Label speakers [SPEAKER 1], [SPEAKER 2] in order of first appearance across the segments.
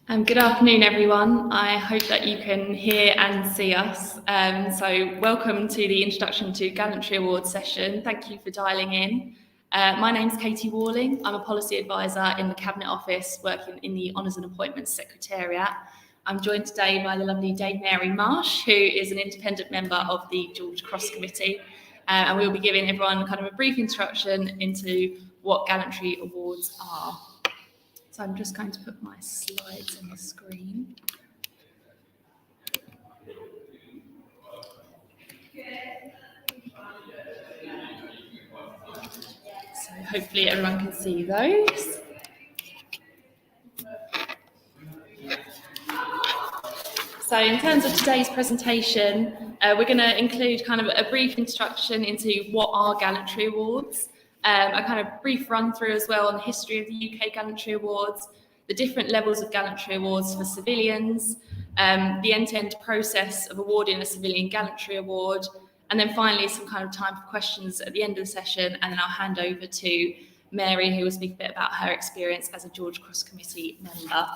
[SPEAKER 1] Good afternoon, everyone. I hope that you can hear and see us. So welcome to the Introduction to Gallantry Awards session. Thank you for dialing in. My name's Katie Walling. I'm a policy advisor in the Cabinet Office working in the Honours and Appointments Secretariat. I'm joined today by the lovely Dame Mary Marsh, who is an independent member of the George Cross Committee. And we'll be giving everyone kind of a brief introduction into what Gallantry Awards are. So I'm just going to put my slides on the screen. So hopefully everyone can see those. So in terms of today's presentation, we're going to include kind of a brief introduction into what are Gallantry Awards, a kind of brief run through as well on the history of the UK Gallantry Awards, the different levels of Gallantry Awards for civilians, the end-to-end process of awarding a civilian Gallantry Award, and then finally some kind of time for questions at the end of the session, and then I'll hand over to Mary, who will speak a bit about her experience as a George Cross Committee member.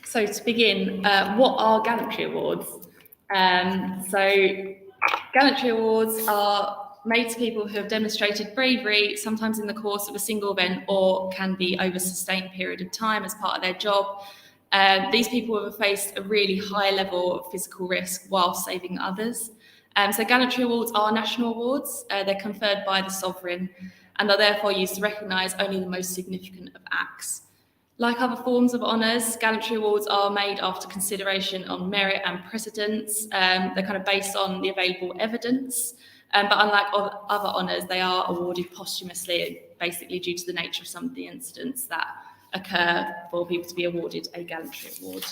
[SPEAKER 1] So to begin, what are Gallantry Awards? So Gallantry Awards are made to people who have demonstrated bravery, sometimes in the course of a single event or can be over a sustained period of time as part of their job. These people have faced a really high level of physical risk while saving others. So Gallantry Awards are national awards. They're conferred by the Sovereign and are therefore used to recognise only the most significant of acts. Like other forms of honours, Gallantry Awards are made after consideration on merit and precedence. They're kind of based on the available evidence, but unlike other honours, they are awarded posthumously, basically due to the nature of some of the incidents that occur for people to be awarded a Gallantry Award.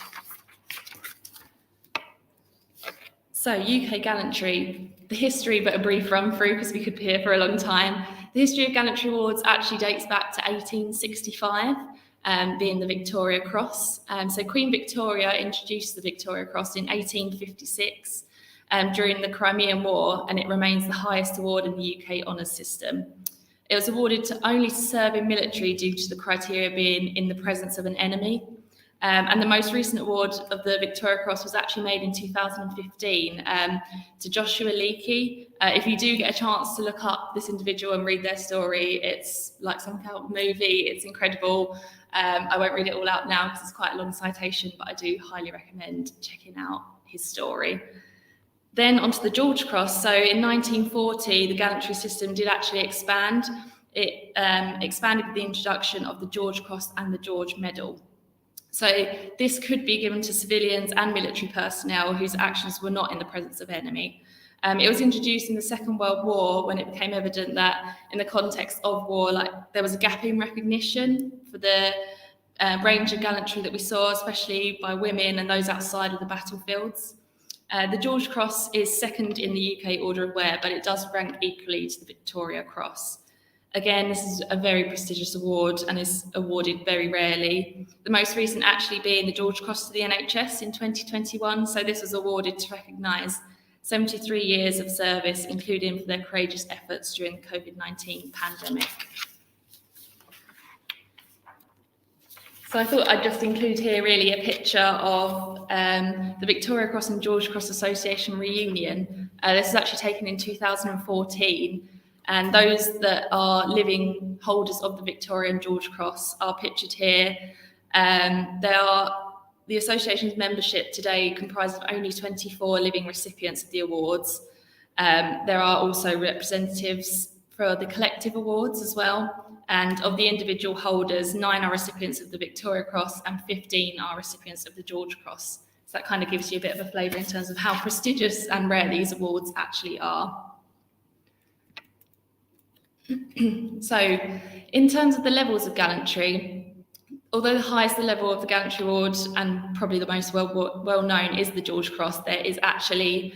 [SPEAKER 1] So UK Gallantry, the history, but a brief run through because we could be here for a long time. The history of Gallantry Awards actually dates back to 1865. Being the Victoria Cross. So Queen Victoria introduced the Victoria Cross in 1856 during the Crimean War, and it remains the highest award in the UK honours system. It was awarded only to serving military due to the criteria being in the presence of an enemy. And the most recent award of the Victoria Cross was actually made in 2015 to Joshua Leakey. If you do get a chance to look up this individual and read their story, it's like some kind of movie, it's incredible. I won't read it all out now because it's quite a long citation, but I do highly recommend checking out his story. Then onto the George Cross. So in 1940, the Gallantry system did actually expand. It expanded with the introduction of the George Cross and the George Medal. So this could be given to civilians and military personnel whose actions were not in the presence of enemy. It was introduced in the Second World War when it became evident that in the context of war, there was a gap in recognition for the range of gallantry that we saw, especially by women and those outside of the battlefields. The George Cross is second in the UK Order of Wear, but it does rank equally to the Victoria Cross. Again, this is a very prestigious award and is awarded very rarely. The most recent actually being the George Cross to the NHS in 2021. So this was awarded to recognise 73 years of service, including for their courageous efforts during the COVID-19 pandemic. So I thought I'd just include here really a picture of the Victoria Cross and George Cross Association reunion. This is actually taken in 2014. And those that are living holders of the Victoria and George Cross are pictured here. The association's membership today comprises of only 24 living recipients of the awards. There are also representatives for the collective awards as well. And of the individual holders, 9 are recipients of the Victoria Cross and 15 are recipients of the George Cross. So that kind of gives you a bit of a flavour in terms of how prestigious and rare these awards actually are. So, in terms of the levels of gallantry, although the highest the level of the Gallantry Award and probably the most well known is the George Cross, there is actually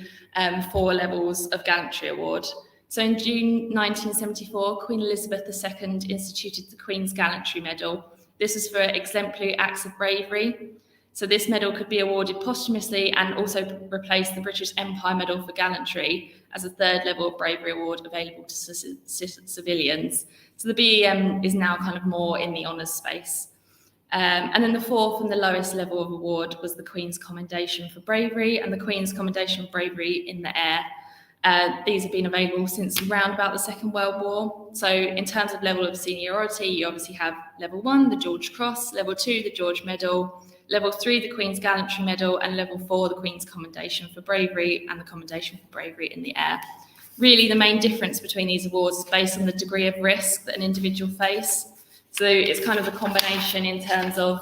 [SPEAKER 1] 4 levels of Gallantry Award. So in June 1974, Queen Elizabeth II instituted the Queen's Gallantry Medal. This is for exemplary acts of bravery. So this medal could be awarded posthumously and also replace the British Empire Medal for Gallantry as a 3rd level of bravery award available to civilians. So the BEM is now kind of more in the honours space. And then the fourth and the lowest level of award was the Queen's Commendation for Bravery and the Queen's Commendation for Bravery in the Air. These have been available since around about the Second World War. So in terms of level of seniority, you obviously have level 1, the George Cross, level 2, the George Medal, level 3, the Queen's Gallantry Medal, and level 4, the Queen's Commendation for Bravery and the Commendation for Bravery in the Air. Really, the main difference between these awards is based on the degree of risk that an individual face. So it's kind of a combination in terms of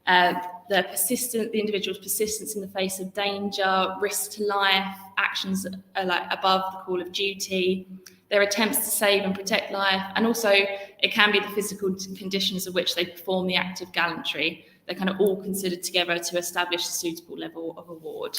[SPEAKER 1] the individual's persistence in the face of danger, risk to life, actions like above the call of duty, their attempts to save and protect life, and also it can be the physical conditions of which they perform the act of gallantry. They're kind of all considered together to establish a suitable level of award.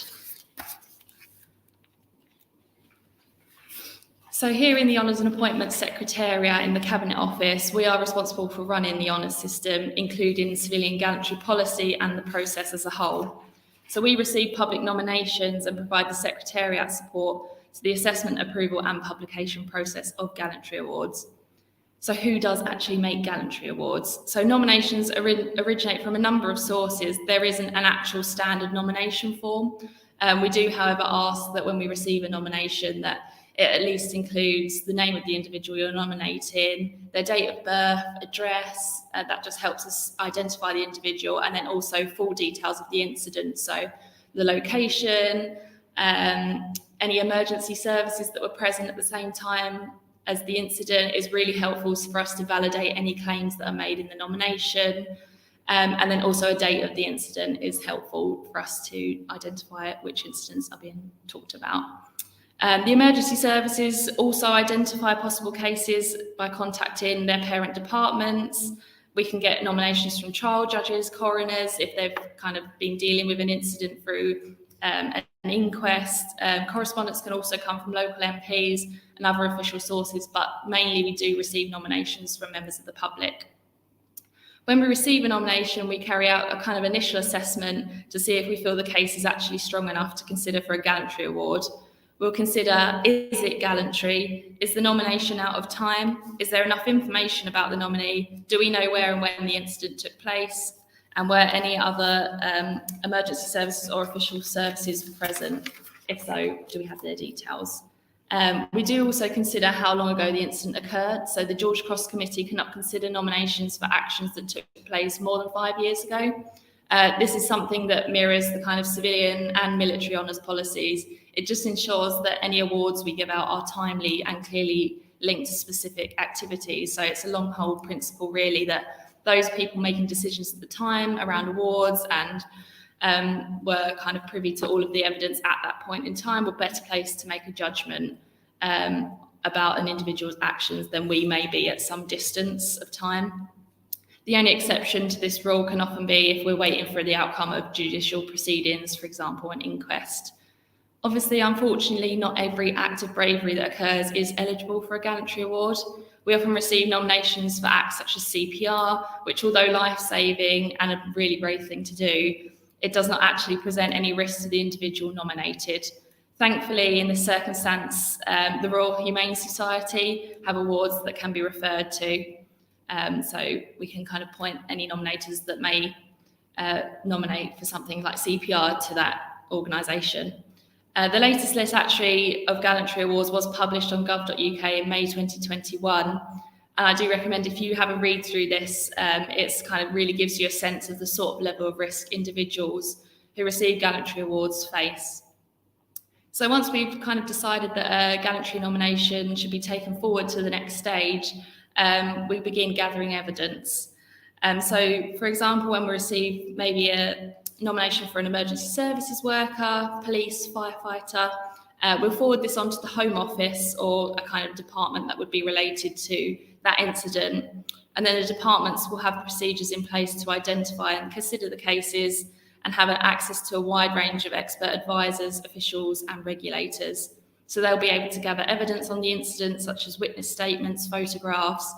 [SPEAKER 1] So here in the Honours and Appointments Secretariat in the Cabinet Office, we are responsible for running the honours system, including civilian gallantry policy and the process as a whole. So we receive public nominations and provide the Secretariat support to the assessment, approval and publication process of Gallantry Awards. So who does actually make Gallantry Awards? So nominations originate from a number of sources. There isn't an actual standard nomination form. We do, however, ask that when we receive a nomination that it at least includes the name of the individual you're nominating, their date of birth, address, that just helps us identify the individual, and then also full details of the incident. So the location, any emergency services that were present at the same time as the incident is really helpful for us to validate any claims that are made in the nomination. And then also a date of the incident is helpful for us to identify which incidents are being talked about. The emergency services also identify possible cases by contacting their parent departments. We can get nominations from trial judges, coroners, if they've kind of been dealing with an incident through an inquest. Correspondence can also come from local MPs and other official sources, but mainly we do receive nominations from members of the public. When we receive a nomination, we carry out a kind of initial assessment to see if we feel the case is actually strong enough to consider for a Gallantry Award. We'll consider, is it gallantry? Is the nomination out of time? Is there enough information about the nominee? Do we know where and when the incident took place? And were any other emergency services or official services present? If so, do we have their details? We do also consider how long ago the incident occurred. So the George Cross Committee cannot consider nominations for actions that took place more than 5 years ago. This is something that mirrors the kind of civilian and military honours policies. It just ensures that any awards we give out are timely and clearly linked to specific activities. So it's a long hold principle, really, that those people making decisions at the time around awards and were kind of privy to all of the evidence at that point in time were better placed to make a judgment about an individual's actions than we may be at some distance of time. The only exception to this rule can often be if we're waiting for the outcome of judicial proceedings, for example, an inquest. Obviously, unfortunately, not every act of bravery that occurs is eligible for a Gallantry Award. We often receive nominations for acts such as CPR, which, although life-saving and a really brave thing to do, it does not actually present any risk to the individual nominated. Thankfully, in this circumstance, the Royal Humane Society have awards that can be referred to. So we can kind of point any nominators that may nominate for something like CPR to that organisation. The latest list actually of Gallantry Awards was published on gov.uk in May 2021. And I do recommend if you have a read through this, it's kind of really gives you a sense of the sort of level of risk individuals who receive Gallantry Awards face. So once we've kind of decided that a Gallantry nomination should be taken forward to the next stage, we begin gathering evidence. So, for example, when we receive maybe a nomination for an emergency services worker, police, firefighter, we'll forward this on to the Home Office or a kind of department that would be related to that incident. And then the departments will have procedures in place to identify and consider the cases and have access to a wide range of expert advisors, officials and regulators. So they'll be able to gather evidence on the incident, such as witness statements, photographs,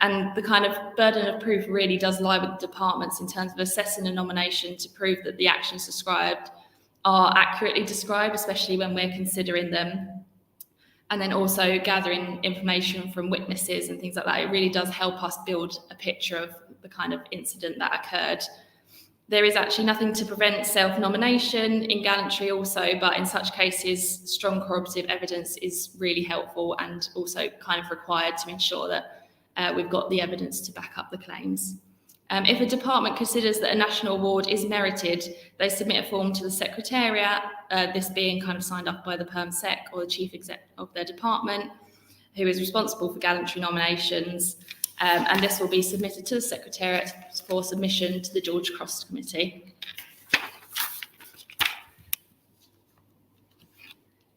[SPEAKER 1] and the kind of burden of proof really does lie with the departments in terms of assessing a nomination to prove that the actions described are accurately described, especially when we're considering them. And then also gathering information from witnesses and things like that. It really does help us build a picture of the kind of incident that occurred. There is actually nothing to prevent self-nomination in gallantry also, but in such cases, strong corroborative evidence is really helpful and also kind of required to ensure that we've got the evidence to back up the claims. If a department considers that a national award is merited, they submit a form to the Secretariat, this being kind of signed off by the Perm Sec or the Chief Exec of their department, who is responsible for gallantry nominations, and this will be submitted to the Secretariat for submission to the George Cross Committee.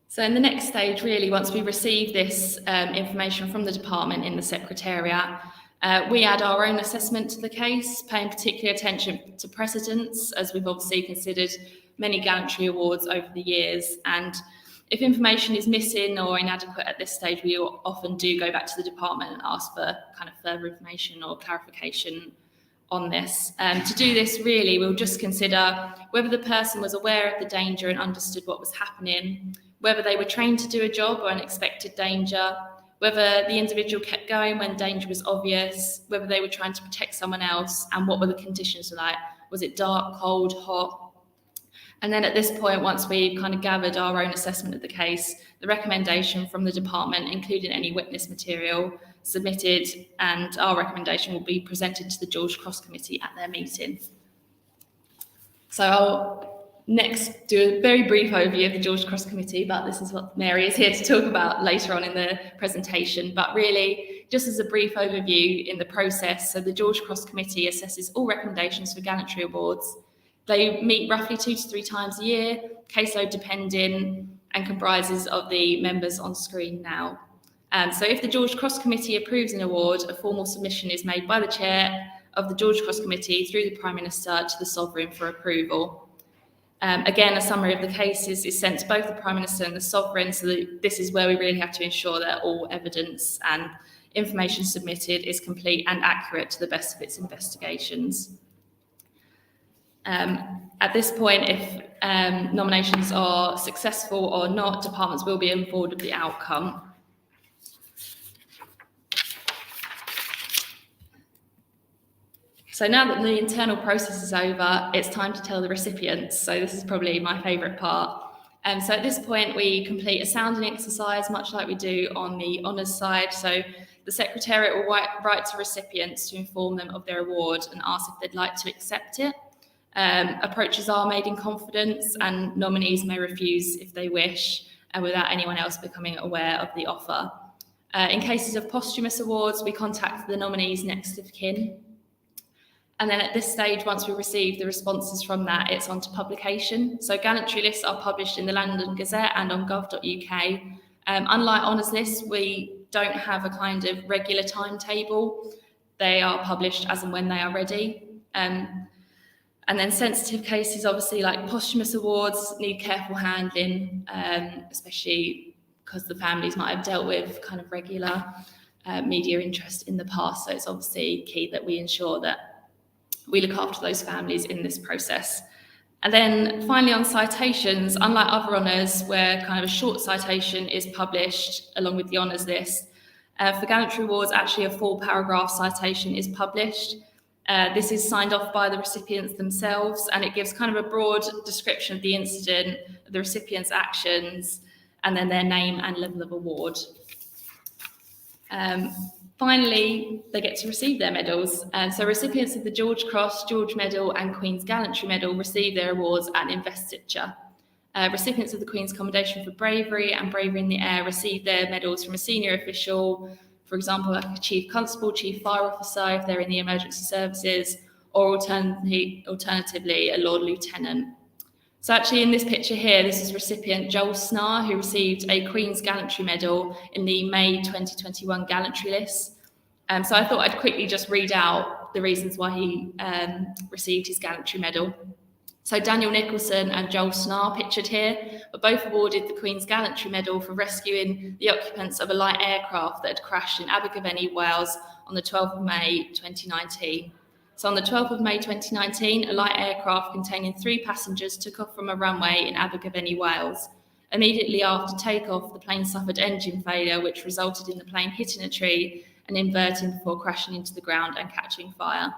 [SPEAKER 1] So in the next stage, really, once we receive this information from the department in the Secretariat, we add our own assessment to the case, paying particular attention to precedents, as we've obviously considered many gallantry awards over the years. And if information is missing or inadequate at this stage, we often do go back to the department and ask for kind of further information or clarification on this. To do this, really, we'll just consider whether the person was aware of the danger and understood what was happening, whether they were trained to do a job or unexpected danger, whether the individual kept going when danger was obvious, whether they were trying to protect someone else, and what were the conditions like. Was it dark, cold, hot? And then at this point, once we kind of gathered our own assessment of the case, the recommendation from the department, including any witness material submitted, and our recommendation will be presented to the George Cross Committee at their meeting. So I'll next do a very brief overview of the George Cross Committee, but this is what Mary is here to talk about later on in the presentation. But really, just as a brief overview in the process, so the George Cross Committee assesses all recommendations for gallantry awards. They meet roughly 2 to 3 times a year, caseload depending, and comprises of the members on screen now. So if the George Cross Committee approves an award, a formal submission is made by the chair of the George Cross Committee through the Prime Minister to the Sovereign for approval. Again, a summary of the cases is sent to both the Prime Minister and the Sovereign, so that this is where we really have to ensure that all evidence and information submitted is complete and accurate to the best of its investigations. At this point, if nominations are successful or not, departments will be informed of the outcome. So now that the internal process is over, it's time to tell the recipients. So this is probably my favourite part. So at this point, we complete a sounding exercise, much like we do on the honours side. So the Secretariat will write to recipients to inform them of their award and ask if they'd like to accept it. Approaches are made in confidence, and nominees may refuse if they wish, without anyone else becoming aware of the offer. In cases of posthumous awards, we contact the nominee's next of kin. And then at this stage, once we receive the responses from that, it's on to publication. So gallantry lists are published in the London Gazette and on gov.uk. Unlike honours lists, we don't have a kind of regular timetable. They are published as and when they are ready. And then sensitive cases, obviously, like posthumous awards, need careful handling, especially because the families might have dealt with kind of regular media interest in the past. So it's obviously key that we ensure that we look after those families in this process. And then finally on citations, unlike other honours where kind of a short citation is published along with the honours list, for gallantry awards, actually a full paragraph citation is published. This is signed off by the recipients themselves, and it gives kind of a broad description of the incident, the recipient's actions, and then their name and level of award. Finally, they get to receive their medals. So recipients of the George Cross, George Medal and Queen's Gallantry Medal receive their awards at investiture. Recipients of the Queen's Commendation for Bravery and Bravery in the Air receive their medals from a senior official, for example, like a Chief Constable, Chief Fire Officer if they're in the emergency services, or alternatively a Lord Lieutenant. So actually in this picture here, this is recipient Joel Snar, who received a Queen's Gallantry Medal in the May 2021 Gallantry list. So I thought I'd quickly just read out the reasons why he received his Gallantry Medal. So Daniel Nicholson and Joel Snar, pictured here, were both awarded the Queen's Gallantry Medal for rescuing the occupants of a light aircraft that had crashed in Abergavenny, Wales on the 12th of May 2019. So on the 12th of May 2019, a light aircraft containing 3 passengers took off from a runway in Abergavenny, Wales. Immediately after takeoff, the plane suffered engine failure, which resulted in the plane hitting a tree and inverting before crashing into the ground and catching fire.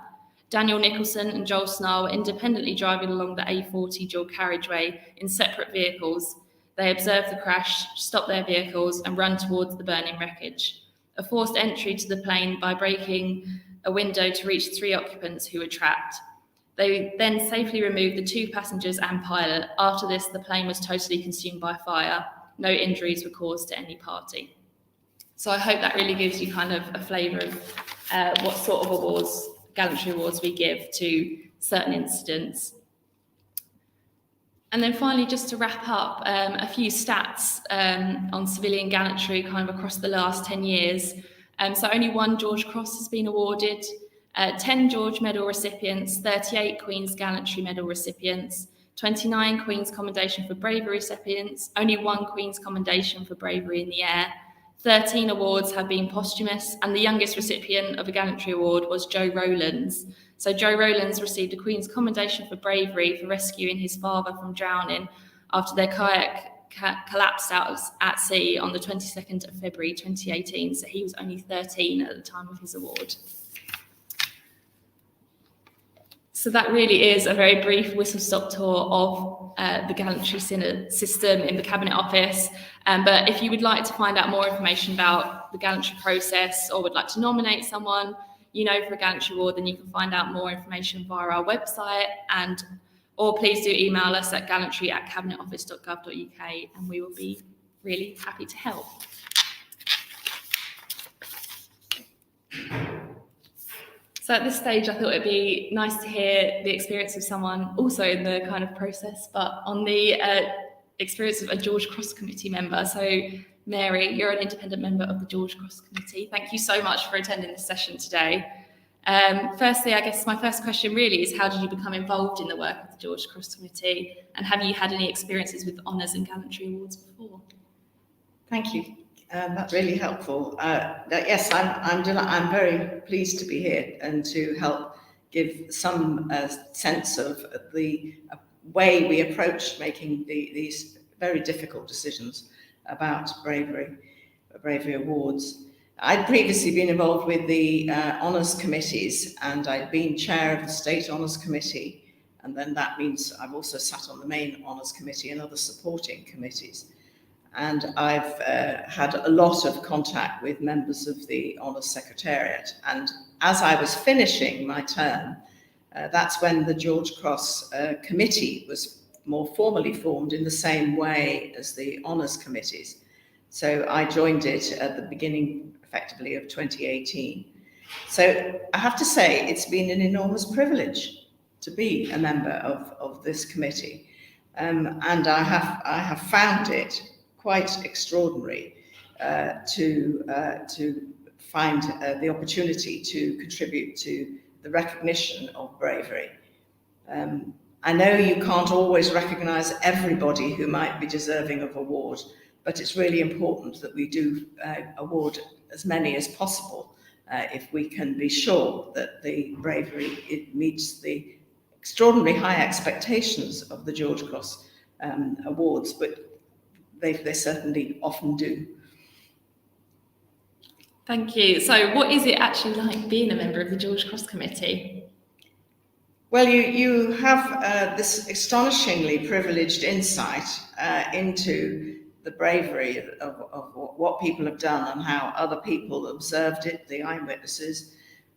[SPEAKER 1] Daniel Nicholson and Joel Snarl were independently driving along the A40 dual carriageway in separate vehicles. They observed the crash, stopped their vehicles, and ran towards the burning wreckage. A forced entry to the plane by breaking a window to reach 3 occupants who were trapped. They then safely removed the 2 passengers and pilot. After this, the plane was totally consumed by fire. No injuries were caused to any party. So I hope that really gives you kind of a flavour of what sort of awards, Gallantry Awards, we give to certain incidents. And then finally, just to wrap up, a few stats on civilian gallantry kind of across the last 10 years. So only 1 George Cross has been awarded, 10 George Medal recipients, 38 Queen's Gallantry Medal recipients, 29 Queen's Commendation for Bravery recipients, only 1 Queen's Commendation for Bravery in the Air, 13 awards have been posthumous, and the youngest recipient of a Gallantry Award was Joe Rowlands. So Joe Rowlands received a Queen's Commendation for Bravery for rescuing his father from drowning after their kayak collapsed out at sea on the 22nd of February 2018. So he was only 13 at the time of his award. So that really is a very brief whistle-stop tour of the Gallantry system in the Cabinet Office. But if you would like to find out more information about the Gallantry process or would like to nominate someone, for a Gallantry Award, then you can find out more information via our website, or please do email us at gallantry@cabinetoffice.gov.uk, and we will be really happy to help. So at this stage, I thought it'd be nice to hear the experience of someone also in the kind of process, but on the experience of a George Cross Committee member. So Mary, you're an independent member of the George Cross Committee. Thank you so much for attending this session today. Firstly, I guess my first question really is, how did you become involved in the work of the George Cross Committee, and have you had any experiences with honours and Gallantry Awards before?
[SPEAKER 2] Thank you. That's really helpful. Yes, I'm very pleased to be here and to help give some sense of the way we approach making these very difficult decisions about bravery awards. I'd previously been involved with the honours committees, and I'd been chair of the State Honours Committee, and then that means I've also sat on the main honours committee and other supporting committees. And I've had a lot of contact with members of the Honours Secretariat. And as I was finishing my term, that's when the George Cross Committee was more formally formed in the same way as the Honours Committees. So I joined it at the beginning, effectively, of 2018. So I have to say, it's been an enormous privilege to be a member of this committee. And I have found it quite extraordinary to find the opportunity to contribute to the recognition of bravery. I know you can't always recognise everybody who might be deserving of award, but it's really important that we do award as many as possible if we can be sure that the bravery, it meets the extraordinarily high expectations of the George Cross Awards, but they certainly often do.
[SPEAKER 1] Thank you. So what is it actually like being a member of the George Cross Committee?
[SPEAKER 2] Well, you have this astonishingly privileged insight into the bravery of what people have done and how other people observed it, the eyewitnesses,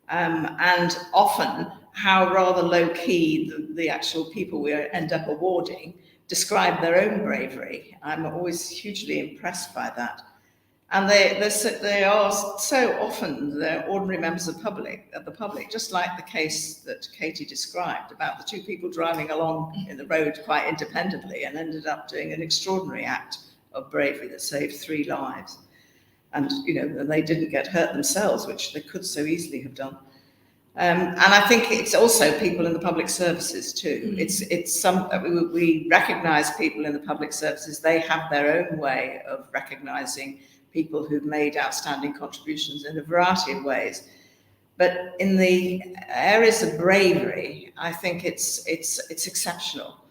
[SPEAKER 2] and often how rather low-key the actual people we end up awarding describe their own bravery. I'm always hugely impressed by that. And they are so often, they're ordinary members of the public, just like the case that Katie described about the 2 people driving along in the road quite independently and ended up doing an extraordinary act of bravery that saved 3 lives. And, and they didn't get hurt themselves, which they could so easily have done. And I think it's also people in the public services too. Mm-hmm. We recognise people in the public services. They have their own way of recognising people who've made outstanding contributions in a variety of ways. But in the areas of bravery, I think it's exceptional.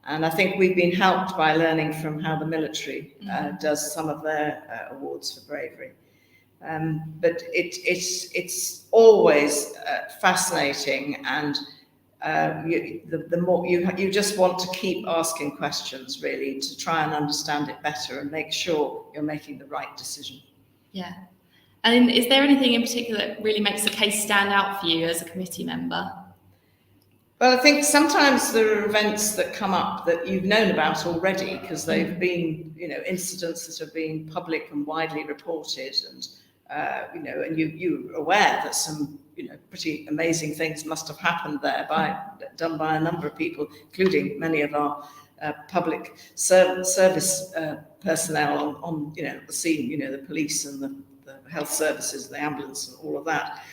[SPEAKER 2] And I think we've been helped by learning from how the military does some of their awards for bravery. But it's always fascinating, and the more you just want to keep asking questions, really, to try and understand it better and make sure you're making the right decision.
[SPEAKER 1] Yeah. And is there anything in particular that really makes a case stand out for you as a committee member?
[SPEAKER 2] Well, I think sometimes there are events that come up that you've known about already, because they've been, incidents that have been public and widely reported, and and you're aware that some, pretty amazing things must have happened there done by a number of people, including many of our public service personnel on the scene, the police and the health services, the ambulance, and all of that.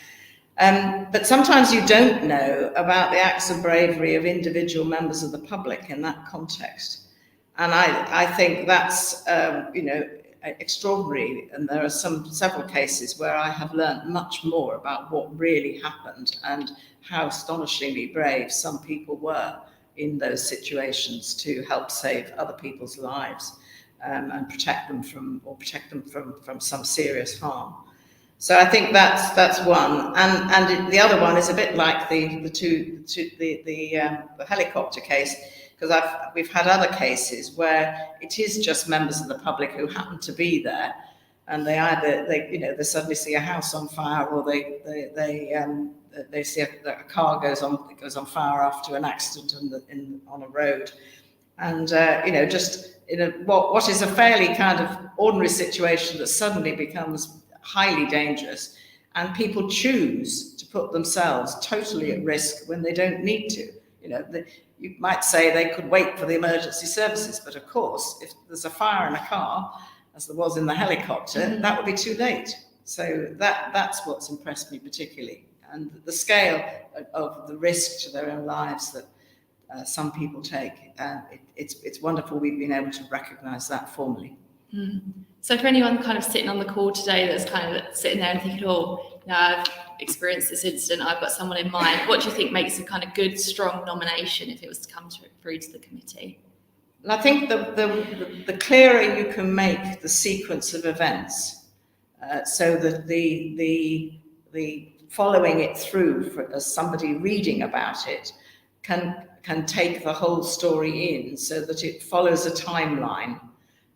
[SPEAKER 2] But sometimes you don't know about the acts of bravery of individual members of the public in that context. And I think that's, extraordinary. And there are several cases where I have learned much more about what really happened and how astonishingly brave some people were in those situations to help save other people's lives, and protect them from some serious harm. So I think that's one, and the other one is a bit like the helicopter case, because we've had other cases where it is just members of the public who happen to be there, and they suddenly see a house on fire, or they see a car goes on fire after an accident on a road, and just in what is a fairly kind of ordinary situation that suddenly becomes highly dangerous, and people choose to put themselves totally at risk when they don't need to. You might say they could wait for the emergency services, but of course, if there's a fire in a car, as there was in the helicopter, that would be too late. So that's what's impressed me particularly, and the scale of the risk to their own lives that some people take. It's wonderful we've been able to recognise that formally.
[SPEAKER 1] So for anyone kind of sitting on the call today that's kind of sitting there and thinking, I've experienced this incident, I've got someone in mind, what do you think makes a kind of good, strong nomination if it was to come through to the committee?
[SPEAKER 2] And I think the clearer you can make the sequence of events, so that the following it through as somebody reading about it can take the whole story in, so that it follows a timeline,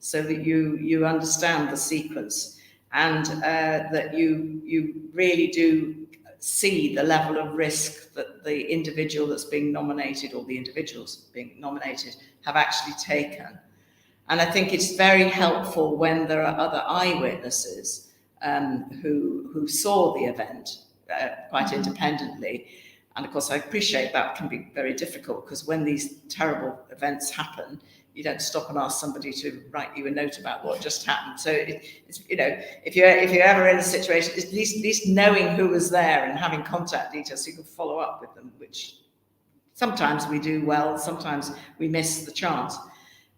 [SPEAKER 2] so that you understand the sequence, and that you really do see the level of risk that the individual that's being nominated, or the individuals being nominated, have actually taken. And I think it's very helpful when there are other eyewitnesses who saw the event quite independently. And of course, I appreciate that can be very difficult, because when these terrible events happen, you don't stop and ask somebody to write you a note about what just happened. So it's if you're ever in a situation, at least knowing who was there and having contact details, so you can follow up with them, which sometimes we do well, sometimes we miss the chance.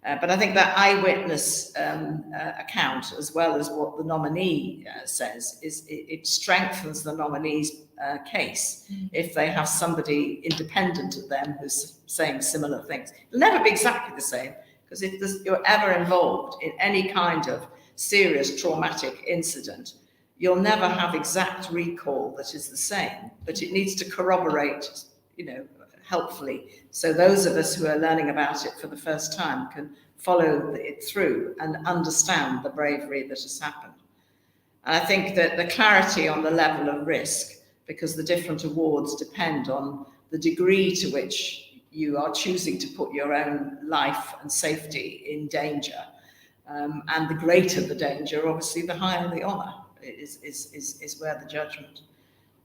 [SPEAKER 2] But I think that eyewitness account, as well as what the nominee says, it strengthens the nominee's case if they have somebody independent of them who's saying similar things. It'll never be exactly the same, because if you're ever involved in any kind of serious traumatic incident, you'll never have exact recall that is the same, but it needs to corroborate, helpfully. So those of us who are learning about it for the first time can follow it through and understand the bravery that has happened. And I think that the clarity on the level of risk, because the different awards depend on the degree to which you are choosing to put your own life and safety in danger. And the greater the danger, obviously, the higher the honour is where the judgment.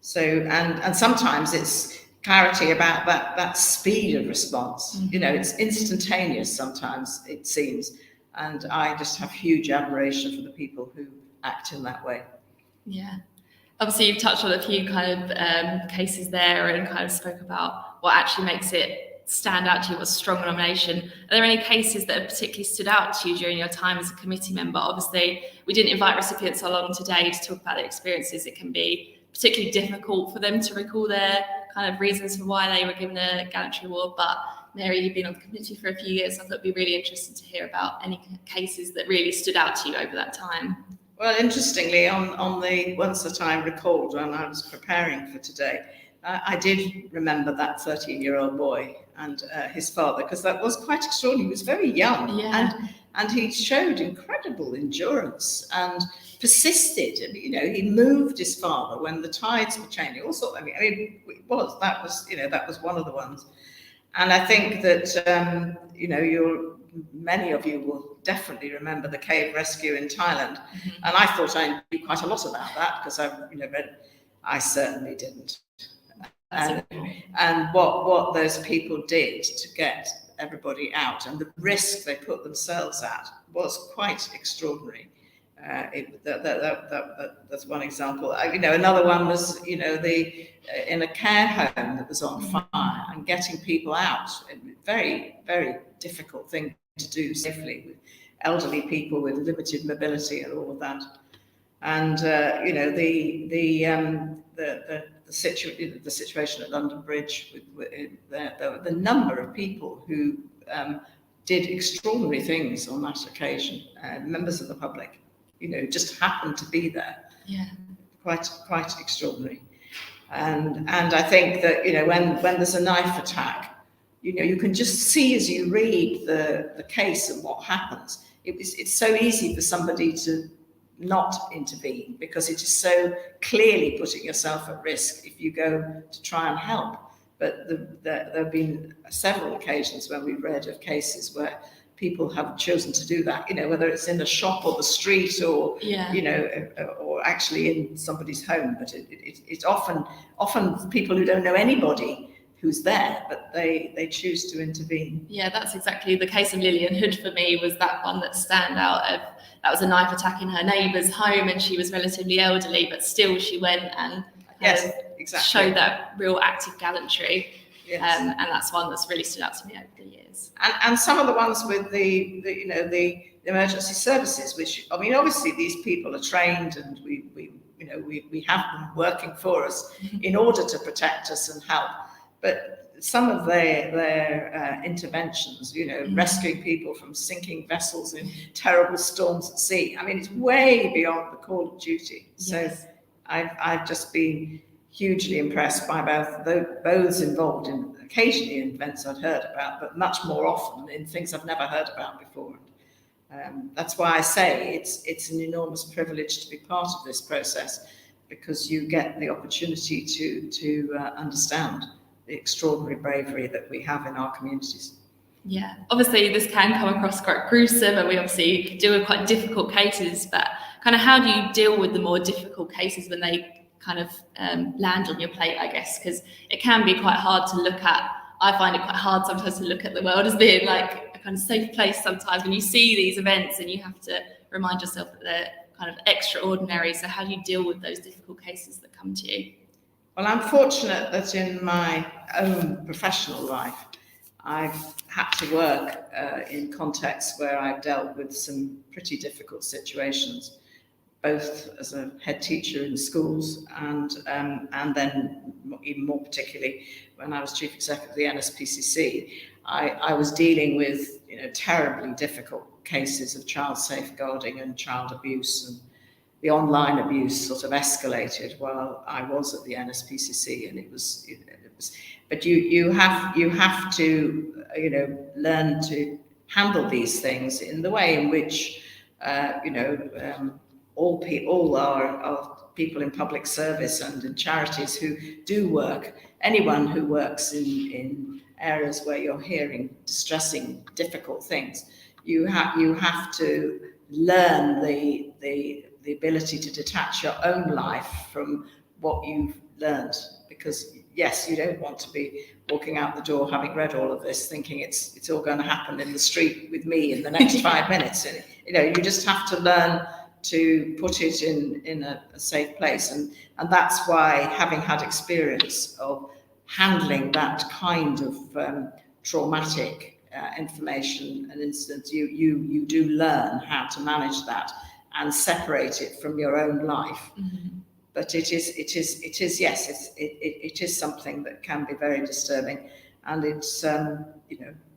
[SPEAKER 2] So, and sometimes it's clarity about that speed of response. It's instantaneous sometimes, it seems. And I just have huge admiration for the people who act in that way.
[SPEAKER 1] Yeah. Obviously, you've touched on a few kind of cases there and kind of spoke about what actually makes it stand out to you, what's a strong nomination. Are there any cases that have particularly stood out to you during your time as a committee member? Obviously, we didn't invite recipients along today to talk about their experiences. It can be particularly difficult for them to recall their kind of reasons for why they were given a Gallantry Award. But Mary, you've been on the committee for a few years. I thought it'd be really interesting to hear about any cases that really stood out to you over that time.
[SPEAKER 2] Well, interestingly, on the ones that I recalled when I was preparing for today, I did remember that 13-year-old boy and his father, because that was quite extraordinary. He was very young,
[SPEAKER 1] Yeah.
[SPEAKER 2] and he showed incredible endurance and persisted. And, he moved his father when the tides were changing. Also, that was one of the ones. And I think that many of you will definitely remember the cave rescue in Thailand.
[SPEAKER 1] Mm-hmm.
[SPEAKER 2] And I thought I knew quite a lot about that because I certainly didn't. And what those people did to get everybody out and the risk they put themselves at was quite extraordinary. That's one example. Another one was, in a care home that was on fire and getting people out. Very, very difficult thing to do safely with elderly people with limited mobility and all of that. And the situation at London Bridge with the number of people who did extraordinary things on that occasion, members of the public, just happened to be there.
[SPEAKER 1] Yeah,
[SPEAKER 2] quite extraordinary. And I think that when there's a knife attack, you can just see as you read the case and what happens. It's so easy for somebody to not intervene because it is so clearly putting yourself at risk if you go to try and help. But there have been several occasions when we've read of cases where people have chosen to do that, whether it's in a shop or the street or, or actually in somebody's home. But it's often people who don't know anybody who's there, but they choose to intervene.
[SPEAKER 1] Yeah, that's exactly the case of Lillian Hood for me, was that one that stand out of, that was a knife attack in her neighbour's home and she was relatively elderly, but still she went and showed that real act of gallantry. Yes. And that's one that's really stood out to me over the years.
[SPEAKER 2] And some of the ones with the emergency services, which, I mean, obviously these people are trained and we have them working for us in order to protect us and help. But some of their interventions, rescuing people from sinking vessels in terrible storms at sea, I mean, it's way beyond the call of duty. Yes. So I've just been hugely impressed by both involved in occasionally in events I'd heard about, but much more often in things I've never heard about before. That's why I say it's an enormous privilege to be part of this process, because you get the opportunity to understand the extraordinary bravery that we have in our communities.
[SPEAKER 1] Yeah, obviously this can come across quite gruesome, and we obviously deal with quite difficult cases, but kind of how do you deal with the more difficult cases when they kind of land on your plate, I guess, because it can be quite hard to look at. I find it quite hard sometimes to look at the world as being like a kind of safe place sometimes when you see these events, and you have to remind yourself that they're kind of extraordinary. So how do you deal with those difficult cases that come to you?
[SPEAKER 2] Well, I'm fortunate that in my own professional life, I've had to work in contexts where I've dealt with some pretty difficult situations, both as a head teacher in schools and then even more particularly when I was chief executive of the NSPCC, I was dealing with terribly difficult cases of child safeguarding and child abuse, and the online abuse sort of escalated while I was at the NSPCC, and it was. But you have to learn to handle these things in the way in which all our people in public service and in charities who do work, anyone who works in areas where you're hearing distressing, difficult things, you have to learn the ability to detach your own life from what you've learned, because yes, you don't want to be walking out the door having read all of this thinking it's all going to happen in the street with me in the next 5 minutes. And, you just have to learn to put it in a safe place. And that's why, having had experience of handling that kind of traumatic information and incidents, you do learn how to manage that and separate it from your own life. Mm-hmm. But it is something that can be very disturbing, and it's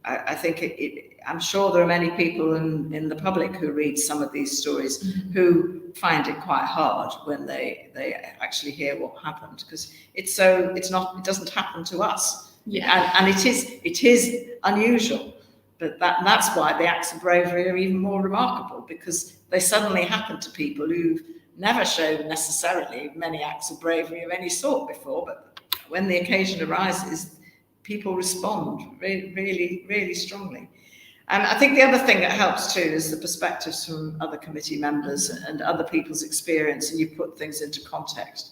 [SPEAKER 2] I think I'm sure there are many people in the public who read some of these stories who find it quite hard when they actually hear what happened, because it doesn't happen to us.
[SPEAKER 1] Yeah.
[SPEAKER 2] And it is unusual, but that's why the acts of bravery are even more remarkable, because they suddenly happen to people who've never shown necessarily many acts of bravery of any sort before, but when the occasion arises, people respond really, really strongly. And I think the other thing that helps too is the perspectives from other committee members and other people's experience, and you put things into context.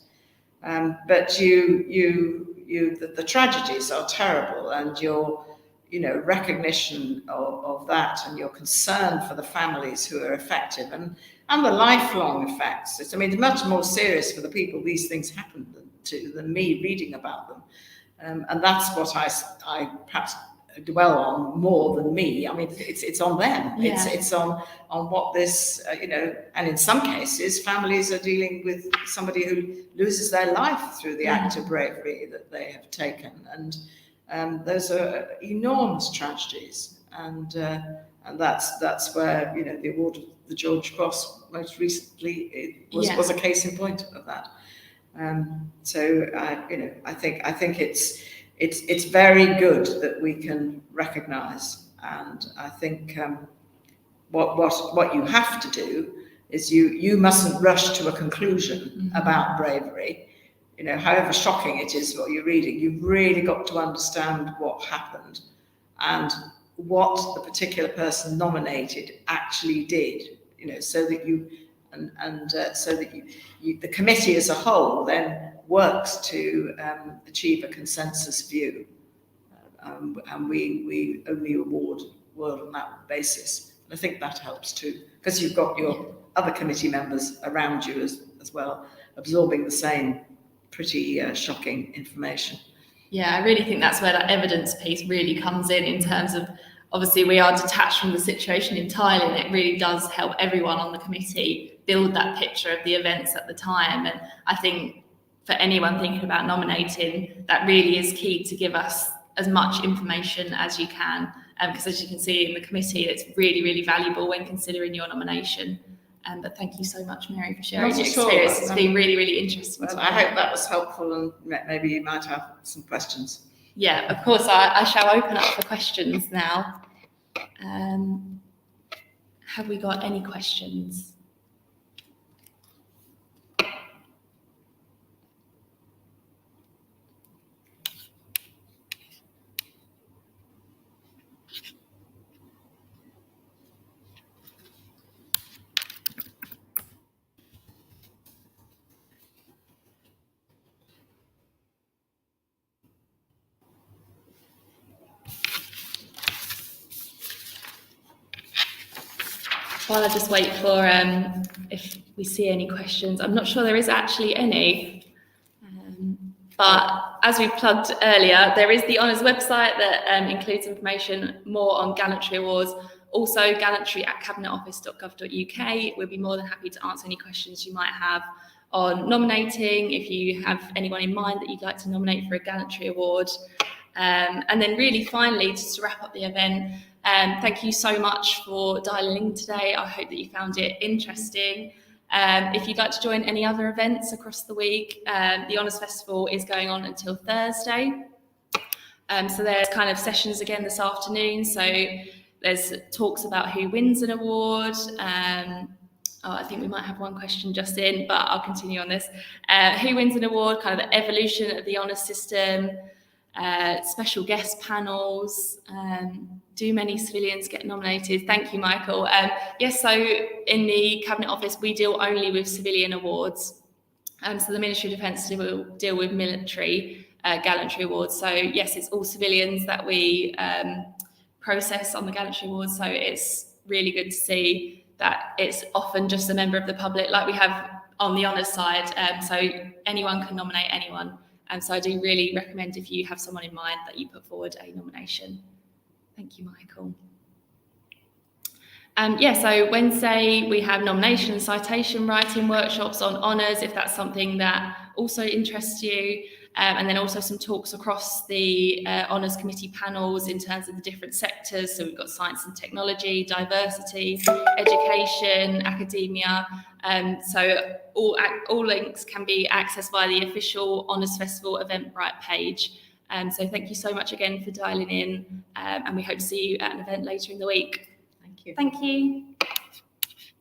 [SPEAKER 2] But the tragedies are terrible, and your recognition of that, and your concern for the families who are affected, and the lifelong effects. It's much more serious for the people these things happen to than me reading about them. And that's what I perhaps dwell on more than me. It's on them.
[SPEAKER 1] Yeah.
[SPEAKER 2] It's on what this, and in some cases, families are dealing with somebody who loses their life through the act of bravery that they have taken. And those are enormous tragedies. And that's where, the award of the George Cross most recently was a case in point of that. So I think it's very good that we can recognise, and I think what you have to do is you mustn't rush to a conclusion about bravery. However shocking it is what you're reading, you've really got to understand what happened and what the particular person nominated actually did. So that the committee as a whole then works to achieve a consensus view, and we only award on that basis. And I think that helps too, because you've got your other committee members around you as well, absorbing the same pretty shocking information.
[SPEAKER 1] Yeah, I really think that's where that evidence piece really comes in terms of, obviously we are detached from the situation entirely, and it really does help everyone on the committee build that picture of the events at the time. And I think for anyone thinking about nominating, that really is key, to give us as much information as you can, because as you can see in the committee, it's really, really valuable when considering your nomination. But thank you so much, Mary, for sharing your experience. It's been really, really interesting.
[SPEAKER 2] Well, I hope that was helpful, and maybe you might have some questions.
[SPEAKER 1] Yeah, of course, I shall open up for questions now. Have we got any questions? While I just wait for if we see any questions. I'm not sure there is actually any, but as we plugged earlier, there is the Honours website that includes information more on Gallantry Awards. Also, gallantry@cabinetoffice.gov.uk. We'll be more than happy to answer any questions you might have on nominating, if you have anyone in mind that you'd like to nominate for a Gallantry Award. And then really finally, just to wrap up the event, thank you so much for dialing in today. I hope that you found it interesting. If you'd like to join any other events across the week, the Honours Festival is going on until Thursday. So there's kind of sessions again this afternoon. So there's talks about who wins an award. I think we might have one question just in, but I'll continue on this. Who wins an award, kind of the evolution of the honours system, special guest panels, do many civilians get nominated? Thank you, Michael. Yes, so in the Cabinet Office, we deal only with civilian awards. So the Ministry of Defence will deal with military Gallantry Awards. So yes, it's all civilians that we process on the Gallantry Awards. So it's really good to see that it's often just a member of the public, like we have on the honours side. So anyone can nominate anyone. And so I do really recommend, if you have someone in mind, that you put forward a nomination. Thank you, Michael. So Wednesday we have nomination and citation writing workshops on honours, if that's something that also interests you. and then also some talks across the Honours Committee panels in terms of the different sectors. So we've got science and technology, diversity, education, academia. So all links can be accessed via the official Honours Festival Eventbrite page. So thank you so much again for dialing in, and we hope to see you at an event later in the week.
[SPEAKER 2] Thank you.
[SPEAKER 1] Thank you.